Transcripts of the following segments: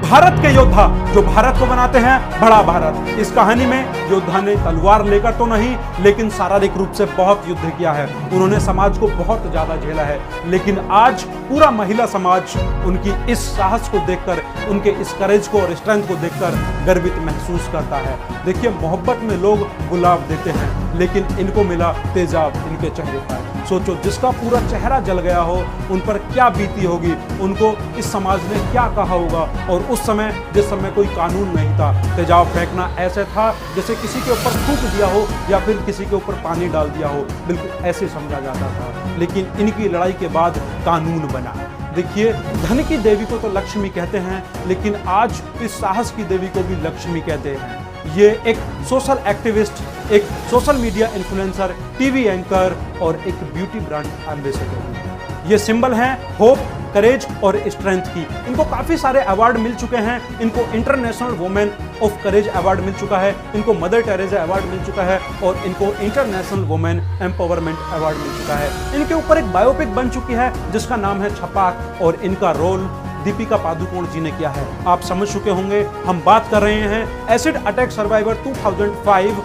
भारत के योद्धा जो भारत को बनाते हैं बड़ा भारत। इस कहानी में योद्धा ने तलवार लेकर तो नहीं, लेकिन शारीरिक रूप से बहुत युद्ध किया है। उन्होंने समाज को बहुत ज्यादा झेला है, लेकिन आज पूरा महिला समाज उनकी इस साहस को देखकर, उनके इस करेज को और स्ट्रेंथ को देखकर गर्वित महसूस करता है। देखिए, मोहब्बत में लोग गुलाब देते हैं, लेकिन इनको मिला तेजाब इनके चेहरे पर। सोचो, जिसका पूरा चेहरा जल गया हो, उन पर क्या बीती होगी, उनको इस समाज ने क्या कहा होगा। और उस समय, जिस समय कोई कानून नहीं था, तेजाब फेंकना ऐसे था जैसे किसी के ऊपर थूक दिया हो या फिर किसी के ऊपर पानी डाल दिया हो, बिल्कुल ऐसे समझा जाता था। लेकिन इनकी लड़ाई के बाद कानून बना। देखिए, धन की देवी को तो लक्ष्मी कहते हैं, लेकिन आज इस साहस की देवी को भी लक्ष्मी कहते हैं। ये एक सोशल एक्टिविस्ट, एक social media influencer, TV anchor और एक ब्यूटी ब्रांड एम्बेसडर है। ये सिंबल हैं होप, करेज और स्ट्रेंथ की। इनको काफी सारे अवार्ड मिल चुके हैं। इनको International Women of Courage Award मिल चुका है, इनको मदर टेरेसा अवार्ड मिल चुका है और इनको इंटरनेशनल वुमेन एम्पावरमेंट अवार्ड मिल चुका है। इनके ऊपर एक बायोपिक बन चुकी है जिसका नाम है छपाक और इनका रोल दीपिका पादुकोण जी ने किया है। आप समझ चुके होंगे, हम बात कर रहे हैं acid attack survivor 2005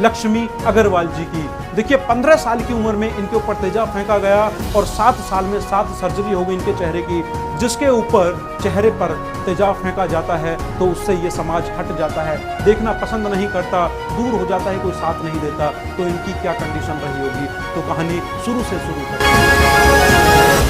Laxmi Agarwal ji की। देखिए, 15 साल की उम्र में इनके ऊपर तेजाब फेंका गया और 7 साल में 7 सर्जरी हो गई इनके चेहरे की। जिसके ऊपर चेहरे पर तेजाब फेंका जाता है तो उससे ये समाज हट जाता है, देखना पसंद नहीं करता, दूर हो जाता है, कोई साथ नहीं देता। तो इनकी क्या कंडीशन रही होगी। तो कहानी शुरू से शुरू करते।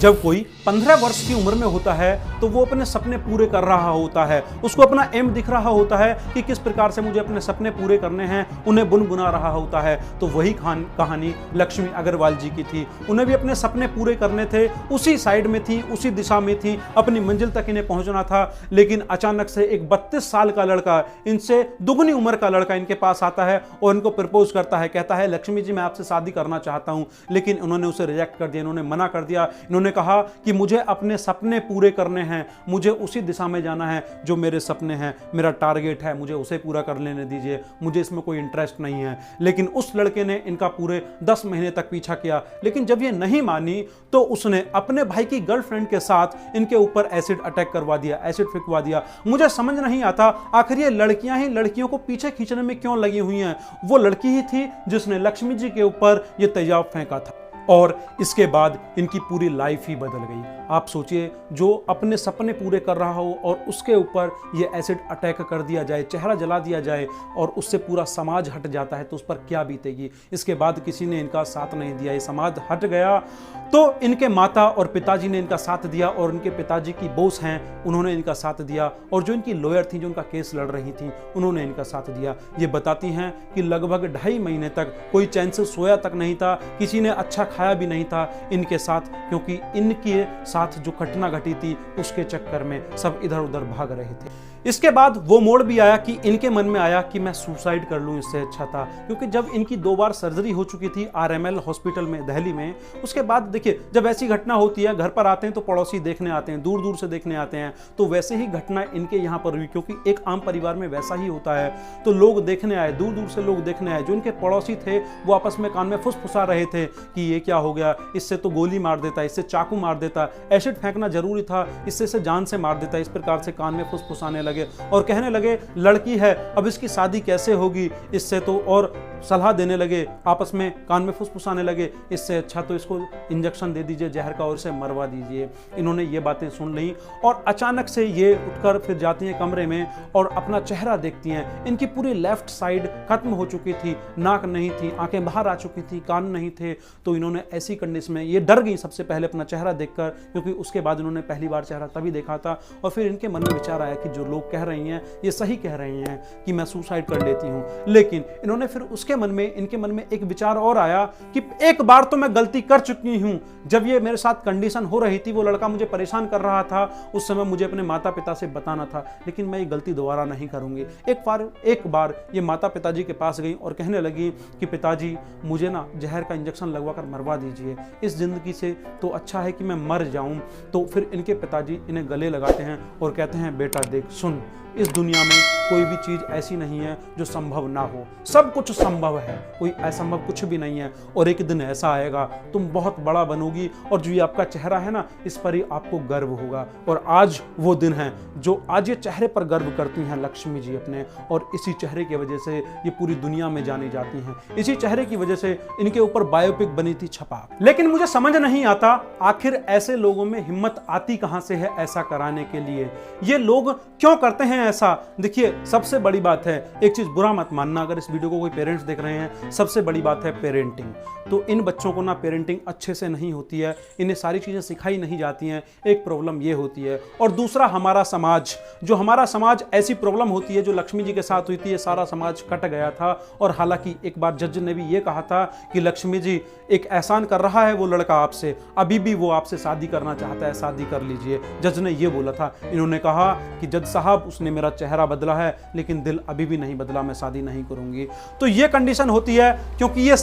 जब कोई 15 वर्ष की उम्र में होता है तो वो अपने सपने पूरे कर रहा होता है। उसको अपना एम दिख रहा होता है कि किस प्रकार से मुझे अपने सपने पूरे करने हैं, उन्हें बुनबुना रहा होता है। तो वही कहानी लक्ष्मी अग्रवाल जी की थी। उन्हें भी अपने सपने पूरे करने थे, उसी साइड में थी, उसी दिशा में थी, अपनी मंजिल तक इन्हें पहुंचना था। लेकिन अचानक से एक 32 साल का लड़का, इनसे दुगनी उम्र का लड़का इनके पास आता है और इनको प्रपोज करता है। कहता है, लक्ष्मी जी, मैं आपसे शादी करना चाहता हूं। लेकिन उन्होंने उसे रिजेक्ट कर दिया, इन्होंने मना कर दिया। इन्होंने कहा कि मुझे अपने सपने पूरे करने हैं, मुझे उसी दिशा में जाना है जो मेरे सपने हैं, मेरा टारगेट है, मुझे उसे पूरा कर लेने दीजिए, मुझे इसमें कोई इंटरेस्ट नहीं है। लेकिन उस लड़के ने इनका पूरे 10 महीने तक पीछा किया। लेकिन जब ये नहीं मानी तो उसने अपने भाई की गर्लफ्रेंड के साथ इनके ऊपर एसिड अटैक करवा दिया, एसिड फेंकवा दिया। मुझे समझ नहीं आता आखिर ये लड़कियां ही लड़कियों को पीछे खींचने में क्यों लगी हुई हैं। वो लड़की ही थी जिसने लक्ष्मी जी के ऊपर ये तेजाब फेंका था और इसके बाद इनकी पूरी लाइफ ही बदल गई। आप सोचिए, जो अपने सपने पूरे कर रहा हो और उसके ऊपर ये एसिड अटैक कर दिया जाए, चेहरा जला दिया जाए और उससे पूरा समाज हट जाता है तो उस पर क्या बीतेगी। इसके बाद किसी ने इनका साथ नहीं दिया, ये समाज हट गया। तो इनके माता और पिताजी ने इनका साथ दिया और इनके पिताजी की बॉस हैं, उन्होंने इनका साथ दिया। और जो इनकी लॉयर थी, जो उनका केस लड़ रही थी, उन्होंने इनका साथ दिया। ये बताती हैं कि लगभग 2.5 महीने तक कोई चैन से सोया तक नहीं था, किसी ने अच्छा खाया भी नहीं था इनके साथ, क्योंकि इनके साथ जो घटना घटी थी उसके चक्कर में सब इधर उधर भाग रहे थे। इसके बाद वो मोड़ भी आया कि इनके मन में आया कि मैं सुसाइड कर लूं, इससे अच्छा था। क्योंकि जब इनकी 2 बार सर्जरी हो चुकी थी RML हॉस्पिटल में दिल्ली में, उसके बाद देखिए, जब ऐसी घटना होती है, घर पर आते हैं तो पड़ोसी देखने आते हैं, दूर दूर से देखने आते हैं। तो वैसे ही घटना इनके यहाँ पर हुई, क्योंकि एक आम परिवार में वैसा ही होता है। तो लोग देखने आए, दूर दूर से लोग देखने आए। जो इनके पड़ोसी थे वो आपस में कान में फुसफुसा रहे थे कि ये क्या हो गया, इससे तो गोली मार देता, इससे चाकू मार देता, एसिड फेंकना जरूरी था, इससे जान से मार देता। इस प्रकार से कान में फुसफुसाने लगे और कहने लगे, लड़की है, अब इसकी शादी कैसे होगी, इससे तो। और सलाह देने लगे, आपस में कान में फुसफुसाने लगे, इससे अच्छा तो इसको इंजेक्शन दे दीजिए जहर का और इसे मरवा दीजिए। इन्होंने ये बातें सुन ली और अचानक से ये उठकर फिर जाती हैं कमरे में और अपना चेहरा देखती हैं। इनकी पूरी लेफ्ट साइड खत्म हो चुकी थी, नाक नहीं थी, आंखें बाहर आ चुकी थी, कान नहीं थे। तो इन्होंने ऐसी कंडीशन में, ये डर गई सबसे पहले अपना चेहरा देखकर, क्योंकि उसके बाद इन्होंने पहली बार चेहरा तभी देखा था। और फिर इनके मन में विचार आया कि जो लोग कह रही हैं ये सही कह रही हैं कि मैं सुसाइड कर लेती हूं। लेकिन इन्होंने फिर इनके मन में एक विचार और आया कि एक बार तो मैं गलती कर चुकी हूं। जब ये मेरे साथ कंडीशन हो रही थी, वो लड़का मुझे परेशान कर रहा था, उस समय मुझे अपने माता पिता से बताना था, लेकिन मैं ये गलती दोबारा नहीं करूंगी। एक बार ये माता पिताजी के पास गई और कहने लगी कि पिताजी, मुझे ना जहर का इंजेक्शन लगवा कर मरवा दीजिए, इस जिंदगी से तो अच्छा है कि मैं मर जाऊं। तो फिर इनके पिताजी इन्हें गले लगाते हैं और कहते हैं, बेटा देख, सुन, इस दुनिया में कोई भी चीज ऐसी नहीं है जो संभव ना हो, सब कुछ संभव है, कोई असंभव कुछ भी नहीं है। और एक दिन ऐसा आएगा तुम बहुत बड़ा बनोगी और जो ये आपका चेहरा है ना, इस पर ही आपको गर्व होगा। और आज वो दिन है जो आज ये चेहरे पर गर्व करती हैं लक्ष्मी जी अपने, और इसी चेहरे की वजह से ये पूरी दुनिया में जानी जाती हैं। इसी चेहरे की वजह से इनके ऊपर बायोपिक बनी थी छपाक। लेकिन मुझे समझ नहीं आता आखिर ऐसे लोगों में हिम्मत आती कहां से है ऐसा कराने के लिए, ये लोग क्यों करते हैं ऐसा। देखिए सबसे बड़ी बात है, एक चीज बुरा मत मानना अगर इस वीडियो को कोई पेरेंट्स देख रहे हैं, सबसे बड़ी बात है पेरेंटिंग। तो इन बच्चों को ना पेरेंटिंग अच्छे से नहीं होती है, इन्हें सारी चीजें सिखाई नहीं जाती हैं, एक प्रॉब्लम ये होती है। और दूसरा हमारा समाज, जो हमारा समाज ऐसी प्रॉब्लम होती है जो लक्ष्मी जी के साथ हुई थी, ये सारा समाज कट गया था। और हालांकि एक बार जज ने भी ये कहा था कि लक्ष्मी जी एक एहसान कर रहा है वो लड़का आपसे, अभी भी वो आपसे शादी करना चाहता है, शादी कर लीजिए। जज ने ये बोला था। इन्होंने कहा कि जज साहब उसने मेरा चेहरा बदला है लेकिन दिल अभी भी नहीं बदला, मैं शादी नहीं करूंगी। तो ये कंडीशन होती है क्योंकि ये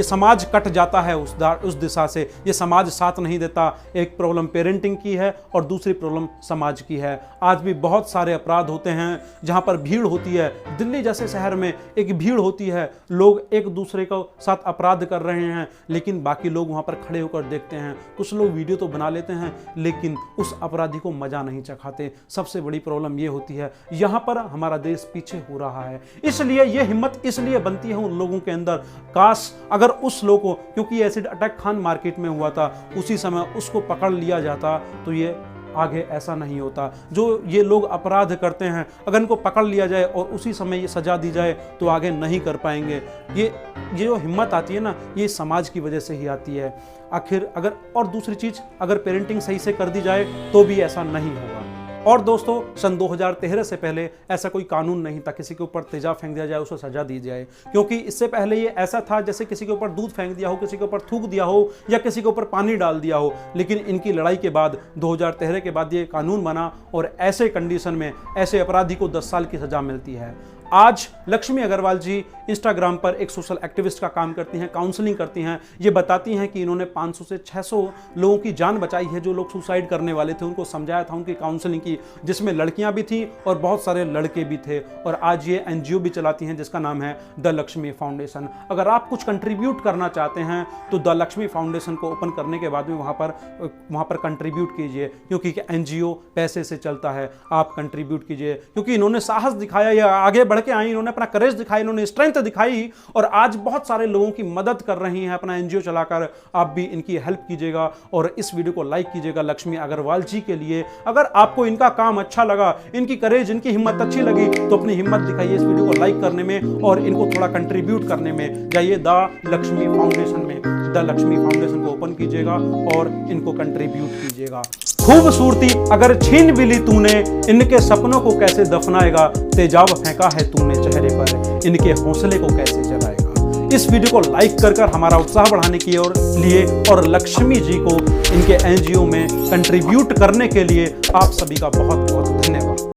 समाज कट जाता है उस दिशा से, ये समाज साथ नहीं देता। एक प्रॉब्लम पेरेंटिंग की है और दूसरी प्रॉब्लम समाज की है। आज भी बहुत सारे अपराध होते हैं जहां पर भीड़ होती है, दिल्ली जैसे शहर में एक भीड़ होती है, लोग एक दूसरे को साथ अपराध कर रहे हैं लेकिन बाकी लोग वहां पर खड़े होकर देखते हैं। कुछ लोग वीडियो तो बना लेते हैं लेकिन उस अपराधी को मजा नहीं चखाते। सबसे बड़ी प्रॉब्लम ये होती है, यहां पर हमारा देश पीछे हो रहा है। इसलिए ये हिम्मत इसलिए बनती है उन लोगों के अंदर, काश अगर उस लोग को, क्योंकि एसिड अटैक खान मार्केट में हुआ था, उसी समय उसको पकड़ लिया जाता तो ये आगे ऐसा नहीं होता। जो ये लोग अपराध करते हैं अगर इनको पकड़ लिया जाए और उसी समय ये सजा दी जाए तो आगे नहीं कर पाएंगे। ये जो हिम्मत आती है ना, ये समाज की वजह से ही आती है आखिर। अगर और दूसरी चीज, अगर पेरेंटिंग सही से कर दी जाए तो भी ऐसा नहीं होगा। और दोस्तों सन 2013 से पहले ऐसा कोई कानून नहीं था किसी के ऊपर तेजाब फेंक दिया जाए उसको सजा दी जाए, क्योंकि इससे पहले ये ऐसा था जैसे किसी के ऊपर दूध फेंक दिया हो, किसी के ऊपर थूक दिया हो या किसी के ऊपर पानी डाल दिया हो। लेकिन इनकी लड़ाई के बाद 2013 के बाद ये कानून बना और ऐसे कंडीशन में ऐसे अपराधी को 10 साल की सजा मिलती है। आज लक्ष्मी अग्रवाल जी इंस्टाग्राम पर एक सोशल एक्टिविस्ट का काम करती हैं, काउंसलिंग करती हैं। ये बताती हैं कि इन्होंने 500 से 600 लोगों की जान बचाई है जो लोग सुसाइड करने वाले थे, उनको समझाया था, उनकी काउंसलिंग की, जिसमें लड़कियां भी थी और बहुत सारे लड़के भी थे। और आज ये एनजीओ भी चलाती हैं जिसका नाम है द लक्ष्मी फाउंडेशन। अगर आप कुछ कंट्रीब्यूट करना चाहते हैं तो द लक्ष्मी फाउंडेशन को ओपन करने के बाद में वहाँ पर कंट्रीब्यूट कीजिए, क्योंकि एनजीओ पैसे से चलता है। आप कंट्रीब्यूट कीजिए क्योंकि इन्होंने साहस दिखाया, या आगे बढ़ के आई, इन्होंने अपना करेज दिखाई, इन्होंने स्ट्रेंथ दिखाई और आज बहुत सारे लोगों की मदद कर रही हैं अपना एनजीओ चलाकर। आप भी इनकी हेल्प कीजिएगा और इस वीडियो को लाइक कीजिएगा लक्ष्मी अग्रवाल जी के लिए। अगर आपको इनका काम अच्छा लगा, इनकी करेज, इनकी हिम्मत अच्छी लगी तो अपनी हिम्मत दिखाइए इस वीडियो को लाइक करने में और इनको थोड़ा कंट्रीब्यूट करने में। जाइए द लक्ष्मी फाउंडेशन में, द लक्ष्मी फाउंडेशन को ओपन कीजिएगा और इनको कंट्रीब्यूट कीजिएगा। खूबसूरती अगर छीन भी ली तूने, इनके सपनों को कैसे दफनाएगा, तेजाब फेंका है तूने चेहरे पर, इनके हौसले को कैसे जलाएगा। इस वीडियो को लाइक कर हमारा उत्साह बढ़ाने की लिए और लक्ष्मी जी को इनके एनजीओ में कंट्रीब्यूट करने के लिए आप सभी का बहुत बहुत धन्यवाद।